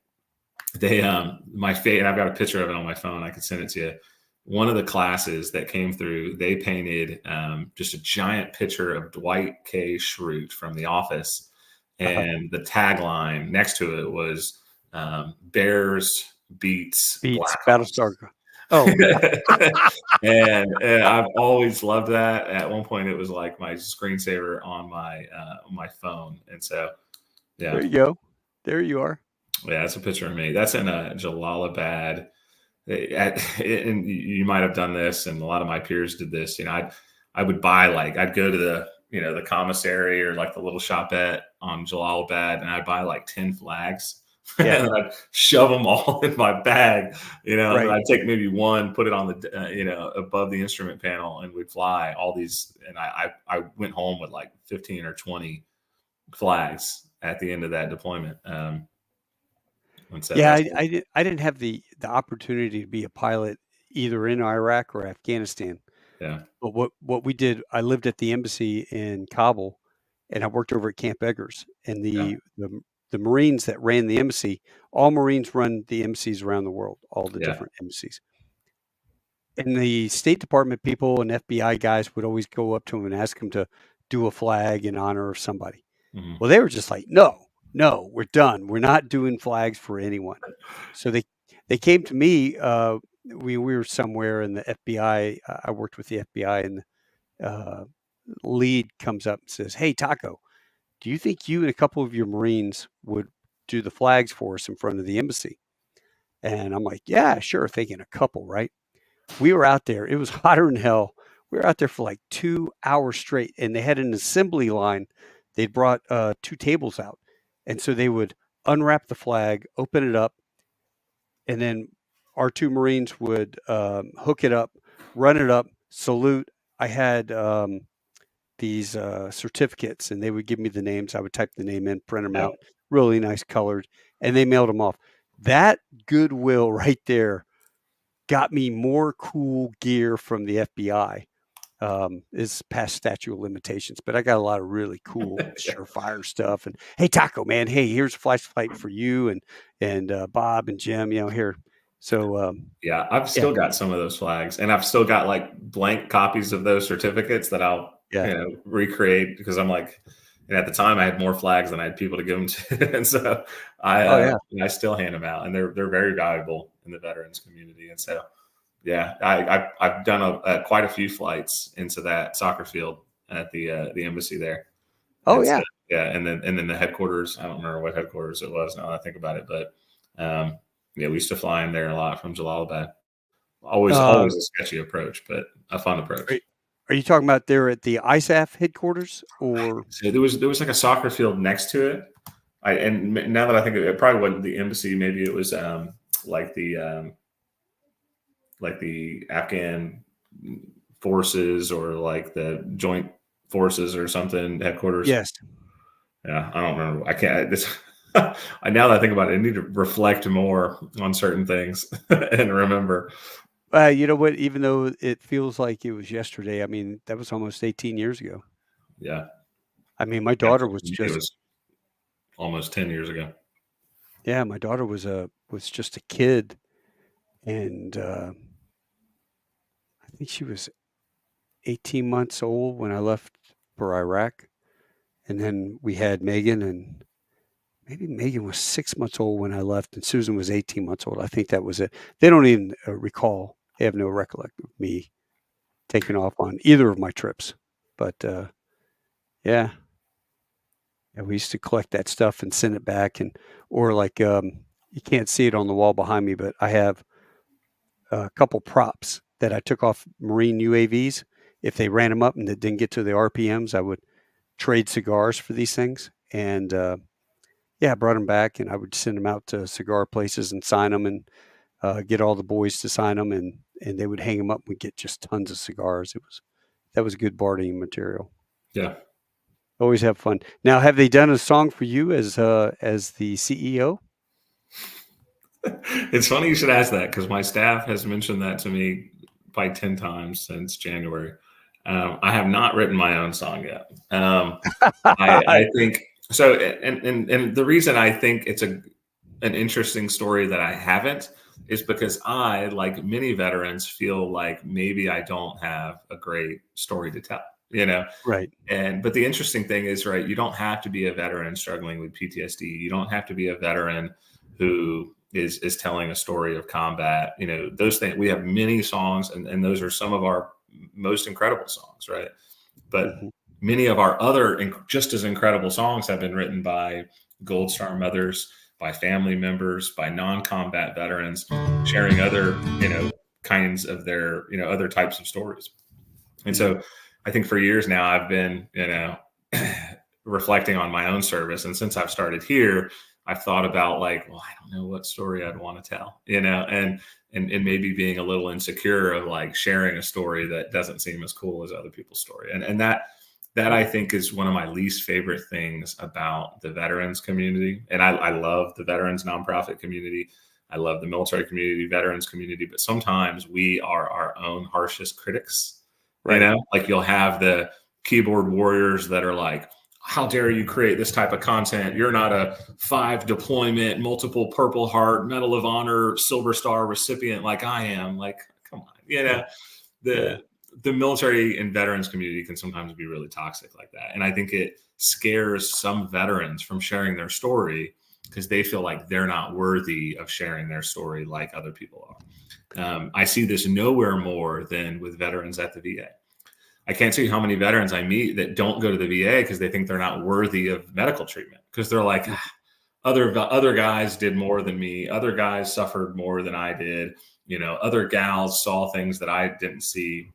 they and I've got a picture of it on my phone. I can send it to you. One of the classes that came through, they painted just a giant picture of Dwight K. Schrute from The Office, and the tagline next to it was Bears beats Battlestar. Oh, and I've always loved that. At one point, it was like my screensaver on my phone, and so there you go. There you are. Yeah, that's a picture of me. That's in Jalalabad. And you might have done this, and a lot of my peers did this. I would buy I'd go to the commissary or like the little shopette on Jalalabad, and I'd buy like 10 flags. And I'd shove them all in my bag, and I'd take maybe one, put it on the, above the instrument panel, and we'd fly all these. And I went home with like 15 or 20 flags at the end of that deployment. I didn't have the opportunity to be a pilot either in Iraq or Afghanistan. Yeah. But what we did, I lived at the embassy in Kabul, and I worked over at Camp Eggers, and the Marines that ran the embassy, all Marines run the embassies around the world, all the different embassies. And the State Department people and FBI guys would always go up to them and ask them to do a flag in honor of somebody. Mm-hmm. Well, they were just like, no, we're done. We're not doing flags for anyone. So they came to me. We were somewhere in the FBI. I worked with the FBI, and the lead comes up and says, "Hey, Taco, do you think you and a couple of your Marines would do the flags for us in front of the embassy?" And I'm like, yeah, sure. Thinking a couple, right? We were out there. It was hotter than hell. We were out there for like 2 hours straight, and they had an assembly line. They'd brought 2 tables out. And so they would unwrap the flag, open it up, and then our 2 Marines would hook it up, run it up, salute. I had these certificates, and they would give me the names. I would type the name in, print them out, really nice colored, and they mailed them off. That goodwill right there got me more cool gear from the FBI. Is past statute of limitations, but I got a lot of really cool surefire stuff. And hey, Taco, man, hey, here's a flashlight for you and Bob and Jim, here. So I've still got some of those flags, and I've still got like blank copies of those certificates that I'll recreate, because I'm like, and at the time I had more flags than I had people to give them to, and so I still hand them out, and they're very valuable in the veterans community, and so. Yeah, I've done quite a few flights into that soccer field at the embassy there. Oh, and and then the headquarters. I don't remember what headquarters it was now that I think about it, but we used to fly in there a lot from Jalalabad. Always a sketchy approach, but a fun approach. Are you talking about there at the ISAF headquarters, or so there was like a soccer field next to it? And now that I think of it, probably wasn't the embassy. Maybe it was like the like the Afghan forces or like the joint forces or something headquarters? Yes. Yeah, I don't remember. I can't. Now that I think about it, I need to reflect more on certain things and remember. You know what? Even though it feels like it was yesterday, I mean, that was almost 18 years ago. Yeah. I mean, my Yeah, daughter was it just, was almost 10 years ago. yeah, my daughter was just a kid, and I think she was 18 months old when I left for Iraq, and then we had Megan, and maybe Megan was 6 months old when I left, and Susan was 18 months old. I think that was it. They don't even recall. They have no recollection of me taking off on either of my trips. But yeah, we used to collect that stuff and send it back, and or like you can't see it on the wall behind me, but I have a couple props that I took off Marine UAVs. If they ran them up and it didn't get to the RPMs, I would trade cigars for these things. And yeah, I brought them back, and I would send them out to cigar places and sign them, and get all the boys to sign them, and they would hang them up. We'd get just tons of cigars. That was good bartering material. Yeah. Always have fun. Now, have they done a song for you as the CEO? It's funny you should ask that, because my staff has mentioned that to me by 10 times since January. I have not written my own song yet. I think so. And the reason I think it's an interesting story that I haven't is because I, like many veterans, feel like maybe I don't have a great story to tell, Right. But the interesting thing is, right, you don't have to be a veteran struggling with PTSD. You don't have to be a veteran who is telling a story of combat. Those things. We have many songs, and those are some of our most incredible songs, right? But many of our other just as incredible songs have been written by Gold Star mothers, by family members, by non-combat veterans, sharing other, kinds of their, other types of stories. And so I think for years now, I've been, reflecting on my own service. And since I've started here, I've thought about like, well, I don't know what story I'd want to tell, and maybe being a little insecure of like sharing a story that doesn't seem as cool as other people's story. And that I think is one of my least favorite things about the veterans community. And I love the veterans nonprofit community. I love the military community, veterans community, but sometimes we are our own harshest critics, right. Like you'll have the keyboard warriors that are like, how dare you create this type of content? You're not a 5 deployment, multiple Purple Heart, Medal of Honor, Silver Star recipient like I am. Like, come on, the military and veterans community can sometimes be really toxic like that. And I think it scares some veterans from sharing their story because they feel like they're not worthy of sharing their story like other people are. I see this nowhere more than with veterans at the VA. I can't tell you how many veterans I meet that don't go to the VA because they think they're not worthy of medical treatment, because they're like, other guys did more than me. Other guys suffered more than I did. Other gals saw things that I didn't see.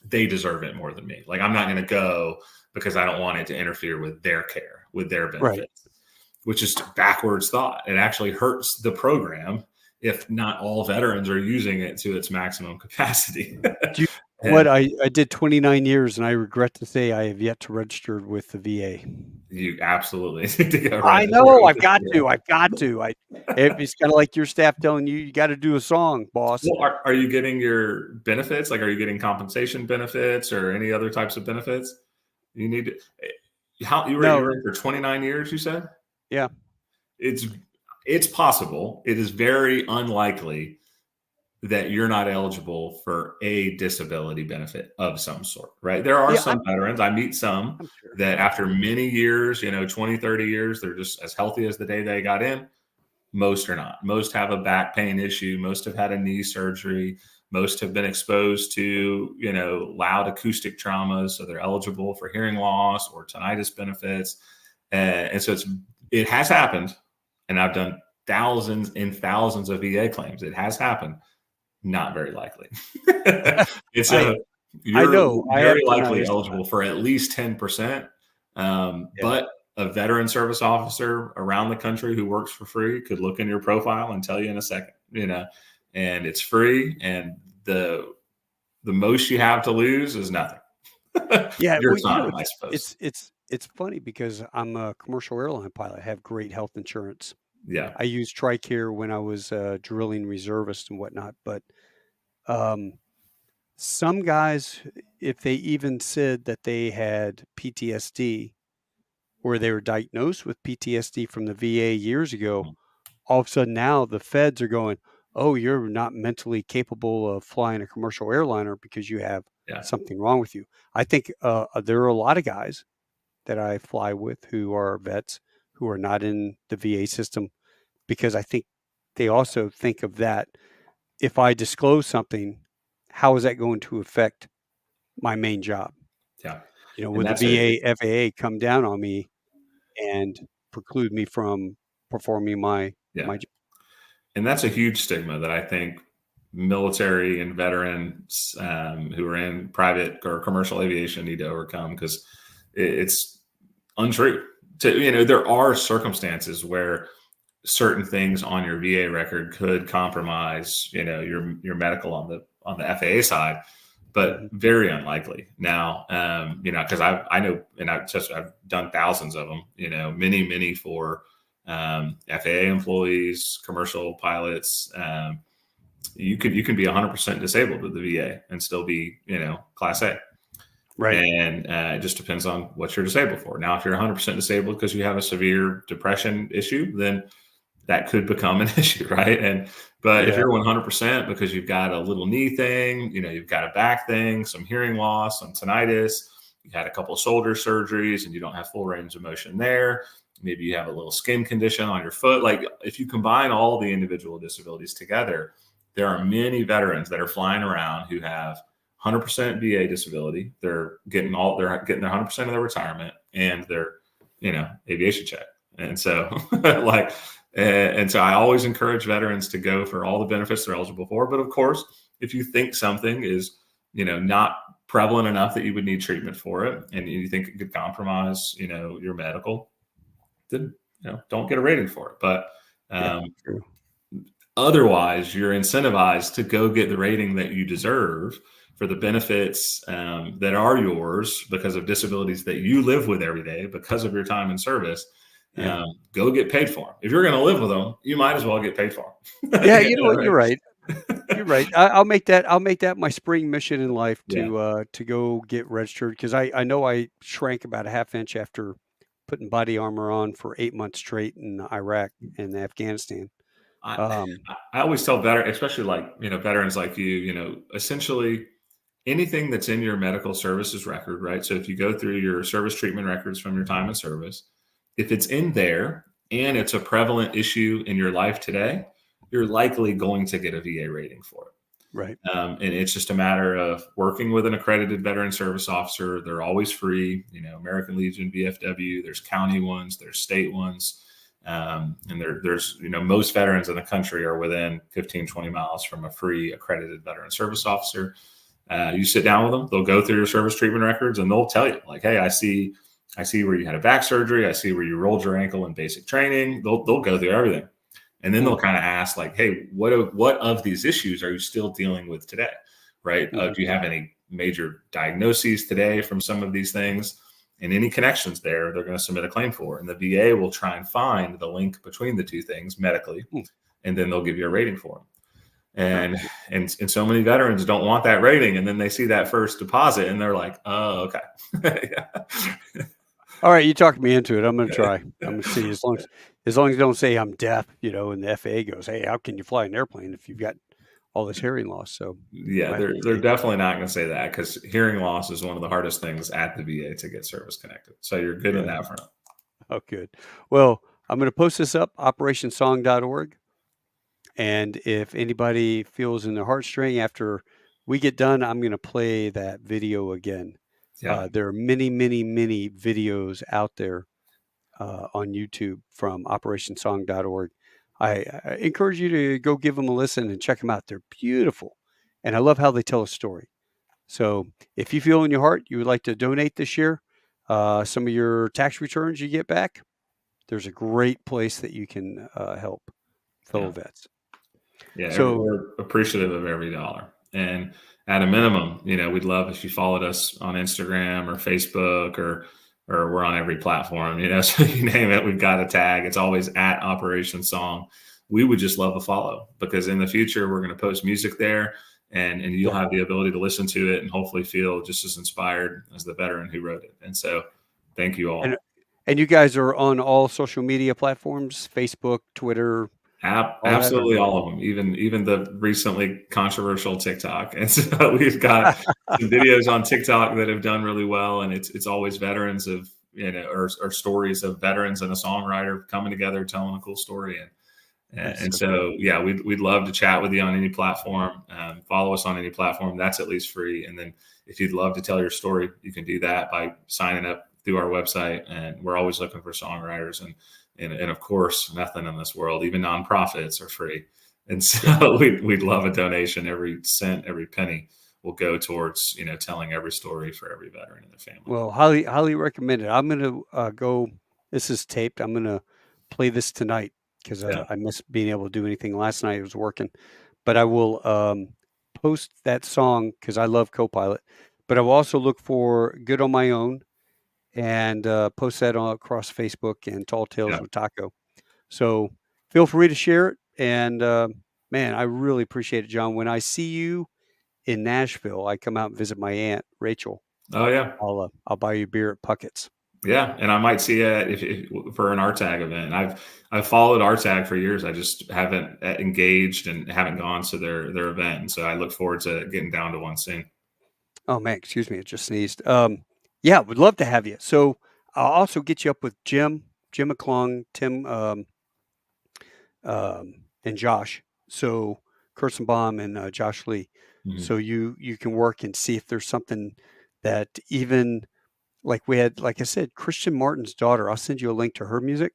They deserve it more than me. Like, I'm not going to go because I don't want it to interfere with their care, with their benefits, which is backwards thought. It actually hurts the program if not all veterans are using it to its maximum capacity. What I did 29 years, and I regret to say I have yet to register with the VA. You absolutely need to go. I know. I've got to. It's kind of like your staff telling you got to do a song, boss. Well, are you getting your benefits? Like, are you getting compensation benefits or any other types of benefits? You need to. You were in for 29 years, you said? Yeah. It's possible. It is very unlikely that you're not eligible for a disability benefit of some sort, right? There are some veterans, I meet some that after many years, 20, 30 years, they're just as healthy as the day they got in. Most are not. Most have a back pain issue. Most have had a knee surgery. Most have been exposed to, loud acoustic traumas. So they're eligible for hearing loss or tinnitus benefits. And so it has happened. And I've done thousands and thousands of VA claims. It has happened. Not very likely. You're very likely eligible for at least 10%. But a veteran service officer around the country who works for free could look in your profile and tell you in a second, and it's free, and the most you have to lose is nothing. Yeah, Your well, time, I suppose. it's funny because I'm a commercial airline pilot. I have great health insurance. Yeah. I used TRICARE when I was drilling reservist and whatnot. But um, some guys, if they even said that they had PTSD or they were diagnosed with PTSD from the VA years ago, all of a sudden now the feds are going, "Oh, you're not mentally capable of flying a commercial airliner because you have Yeah. something wrong with you." I think there are a lot of guys that I fly with who are vets who are not in the VA system because I think they also think of that. If I disclose something, how is that going to affect my main job? Yeah. And Will the that's a VA, FAA come down on me and preclude me from performing my yeah. job? And that's a huge stigma that I think military and veterans who are in private or commercial aviation need to overcome, because it's untrue. There are circumstances where certain things on your VA record could compromise, your medical on the FAA side, but Mhm. very unlikely. Now, because I know, and I've done thousands of them. Many for FAA employees, commercial pilots. You can be 100% disabled with the VA and still be, Class A. Right. And it just depends on what you're disabled for. Now, if you're 100% disabled because you have a severe depression issue, then that could become an issue, right? But if Yeah. you're 100% because you've got a little knee thing, you've got a back thing, some hearing loss, some tinnitus, you had a couple of shoulder surgeries and you don't have full range of motion there. Maybe you have a little skin condition on your foot. Like, if you combine all the individual disabilities together, there are many veterans that are flying around who have 100% VA disability. They're getting their 100% of their retirement and their, aviation check. And so and so I always encourage veterans to go for all the benefits they're eligible for. But of course, if you think something is, not prevalent enough that you would need treatment for it, and you think it could compromise, your medical, then, don't get a rating for it. But True. otherwise, you're incentivized to go get the rating that you deserve for the benefits that are yours because of disabilities that you live with every day because of your time in service. Yeah. Go get paid for them. If you're going to live with them, you might as well get paid for them. Yeah. You know what? You're right. You're right. I'll make that my spring mission in life Yeah. to go get registered, because I know I shrank about a half inch after putting body armor on for 8 months straight in Iraq and Afghanistan. I, I always tell veterans, especially veterans like you, essentially anything that's in your medical services record, right? So if you go through your service treatment records from your time in service, if it's in there and it's a prevalent issue in your life today, you're likely going to get a VA rating for it. Right. And it's just a matter of working with an accredited veteran service officer. They're always free, American Legion, VFW, there's county ones, there's state ones. And there's, most veterans in the country are within 15, 20 miles from a free accredited veteran service officer. You sit down with them, they'll go through your service treatment records and they'll tell you, like, hey, I see where you had a back surgery. I see where you rolled your ankle in basic training. They'll go through everything. And then they'll kind of ask, like, hey, what of these issues are you still dealing with today? Right. Do you have any major diagnoses today from some of these things? And any connections there, they're going to submit a claim for. And the VA will try and find the link between the two things medically, and then they'll give you a rating for them. And so many veterans don't want that rating, and then they see that first deposit, and they're like, "Oh, okay." Yeah. All right, you talked me into it. I'm going to try. I'm going to see, as long as you don't say I'm deaf, and the FAA goes, "Hey, how can you fly an airplane if you've got all this hearing loss?" So yeah, they're definitely not going to say that, because hearing loss is one of the hardest things at the VA to get service connected. So you're good in that front. Oh, good. Well, I'm going to post this up, operationsong.org. And if anybody feels in their heartstring after we get done, I'm going to play that video again. Yeah. There are many, many, many videos out there on YouTube from operationsong.org. I encourage you to go give them a listen and check them out. They're beautiful. And I love how they tell a story. So if you feel in your heart you would like to donate this year, some of your tax returns you get back, there's a great place that you can help fellow vets. Yeah, So we're appreciative of every dollar. And at a minimum, we'd love if you followed us on Instagram or Facebook or we're on every platform, so you name it, we've got a tag. It's always at Operation Song. We would just love a follow, because in the future we're going to post music there, and you'll have the ability to listen to it and hopefully feel just as inspired as the veteran who wrote it. And so thank you all. And you guys are on all social media platforms, Facebook, Twitter. Absolutely all of them, even the recently controversial TikTok. And so we've got some videos on TikTok that have done really well, and it's always veterans of or stories of veterans and a songwriter coming together telling a cool story. And so yeah, we'd love to chat with you on any platform. Follow us on any platform. That's at least free. And then if you'd love to tell your story, you can do that by signing up through our website. And we're always looking for songwriters. And of course, nothing in this world, even nonprofits, are free. And so we'd love a donation. Every cent, every penny will go towards, telling every story for every veteran and their family. Well, highly recommend it. I'm going to go. This is taped. I'm going to play this tonight because I missed being able to do anything last night. I was working, but I will post that song because I love Copilot. But I will also look for Good on My Own and post that across Facebook and Tall Tales with Taco. So feel free to share it. And man, I really appreciate it, John. When I see you in Nashville, I come out and visit my aunt Rachel. Oh yeah, I'll buy you a beer at Puckett's. Yeah, and I might see it if for an RTAG event. I've followed RTAG for years. I just haven't engaged and haven't gone to their event, and so I look forward to getting down to one soon. Oh man, excuse me, it just sneezed. Yeah, would love to have you. So I'll also get you up with Jim McClung, Tim, and Josh. So Kurzenbaum and Josh Lee. Mm-hmm. So you can work and see if there's something that even like we had, like I said, Christian Martin's daughter. I'll send you a link to her music.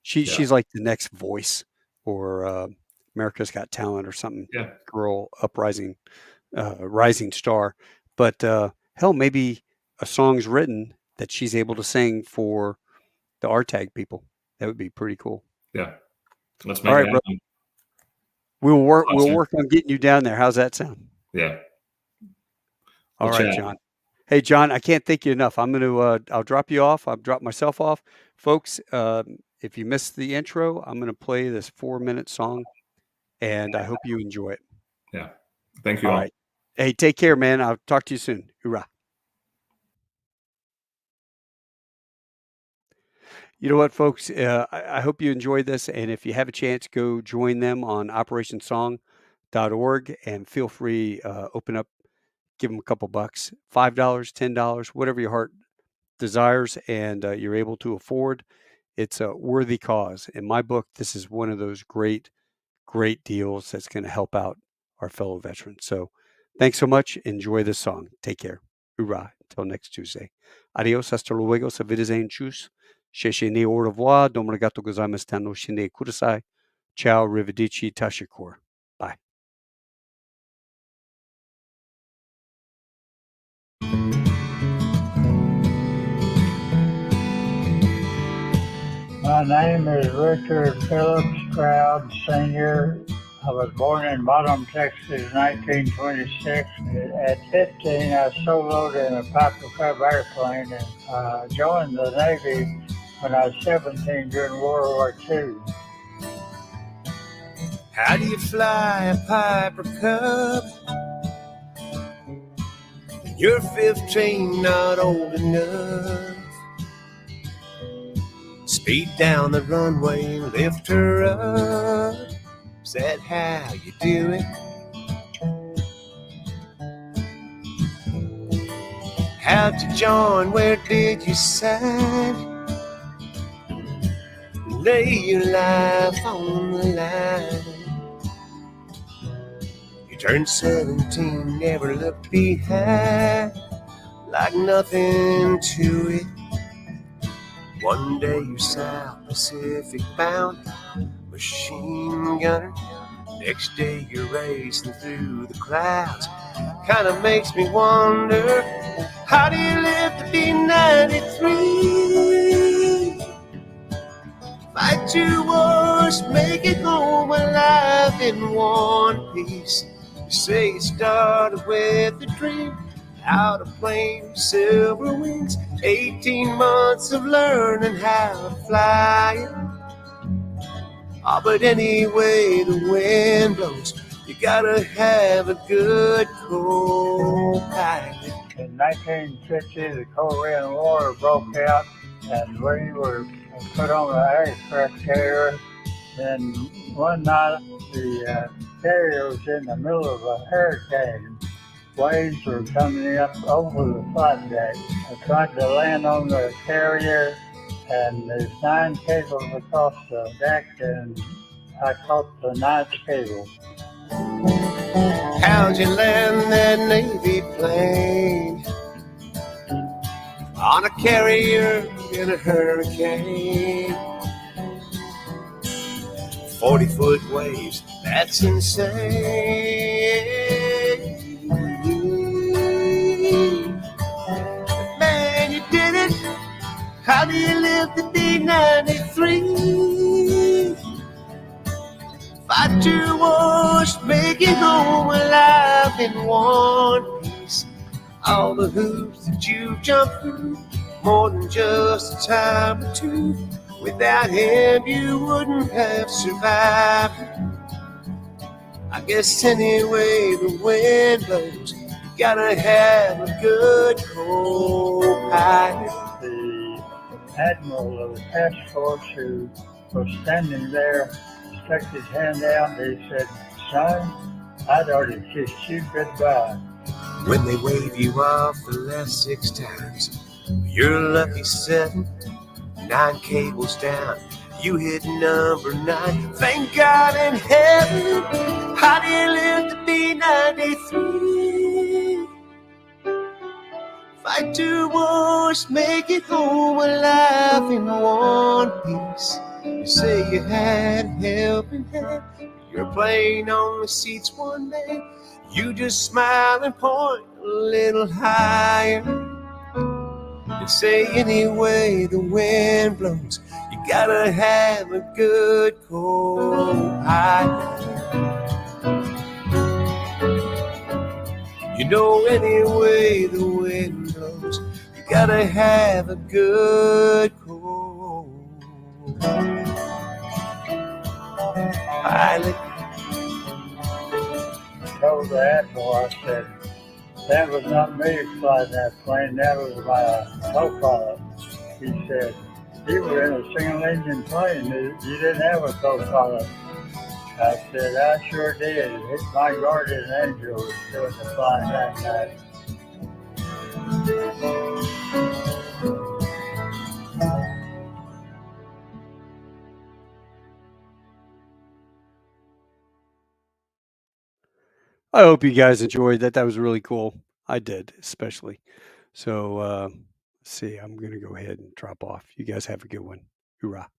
She's like the next Voice or America's Got Talent or something. Yeah. Girl uprising, rising star. But hell, maybe a song's written that she's able to sing for the RTAG people. That would be pretty cool. Yeah. Let's make it happen. We'll work on getting you down there. How's that sound? Yeah. All right, John. Hey, John, I can't thank you enough. I'll drop you off. I'll drop myself off. Folks, if you missed the intro, I'm going to play this 4-minute song, and I hope you enjoy it. Yeah. Thank you all. Right. Hey, take care, man. I'll talk to you soon. Hoorah. You know what, folks? I hope you enjoyed this, and if you have a chance, go join them on operationsong.org, and feel free, open up, give them a couple bucks, $5, $10, whatever your heart desires, and you're able to afford. It's a worthy cause. In my book, this is one of those great deals that's going to help out our fellow veterans. So thanks so much. Enjoy this song. Take care. Hoorah. Until next Tuesday. Adios. Hasta luego. Auf Wiedersehen. Tschüss. Sheshine au revoir. Domo arigato gozaimasu. No shine kudasai. Ciao. Rivedici. Tashakur. Bye. My name is Richard Phillips Stroud, Sr. I was born in Bottom, Texas, 1926. At 15, I soloed in a Piper Cub airplane and joined the Navy when I was 17 during World War II. How do you fly a Piper Cub? You're 15, not old enough. Speed down the runway, lift her up. Is that how you do it? How'd you join? Where did you sign? Lay your life on the line. You turned 17, never looked behind. Like nothing to it. One day you're South Pacific bound, machine gunner. Next day you're racing through the clouds. Kinda makes me wonder, how do you live to be 93? Fight your war was make it home alive in one piece. You say it started with a dream, out of plane, silver wings, 18 months of learning how to fly. Oh, but anyway the wind blows, you gotta have a good co-pilot. In 1950, the Korean War broke out, and we were put on the aircraft carrier. Then one night, the carrier was in the middle of a hurricane. Waves were coming up over the flight deck. I tried to land on the carrier, and there's 9 cables across the deck, and I caught the 9th cable. How'd you land that Navy plane on a carrier in a hurricane? 40-foot waves, that's insane. Man, you did it. How do you live to be 93? Fight your wars, make it home alive in one piece. All the hoops that you jumped through, more than just a time or two. Without him, you wouldn't have survived. I guess anyway the wind blows, you gotta have a good co-pilot. The admiral of the task force who was standing there stuck his hand out and he said, "Son, I'd already kissed you goodbye." When they wave you off the last 6 times, you're lucky 7, 9 cables down, you hit number 9. Thank God in heaven. How do you live to be 93? Fight 2 wars, make it home alive in one piece. You say you had a helping hand, your plane only seats 1 man. You just smile and point a little higher and say anyway the wind blows, you gotta have a good co-pilot. You know anyway the wind blows, you gotta have a good co-pilot. I told the admiral, I said, "That was not me flying that plane, that was my co-pilot." He said, "You were in a single engine plane, you didn't have a co-pilot." I said, "I sure did. My guardian angel was doing the flying that night." I hope you guys enjoyed that. That was really cool. I did, especially. So, let's see. I'm going to go ahead and drop off. You guys have a good one. Hoorah.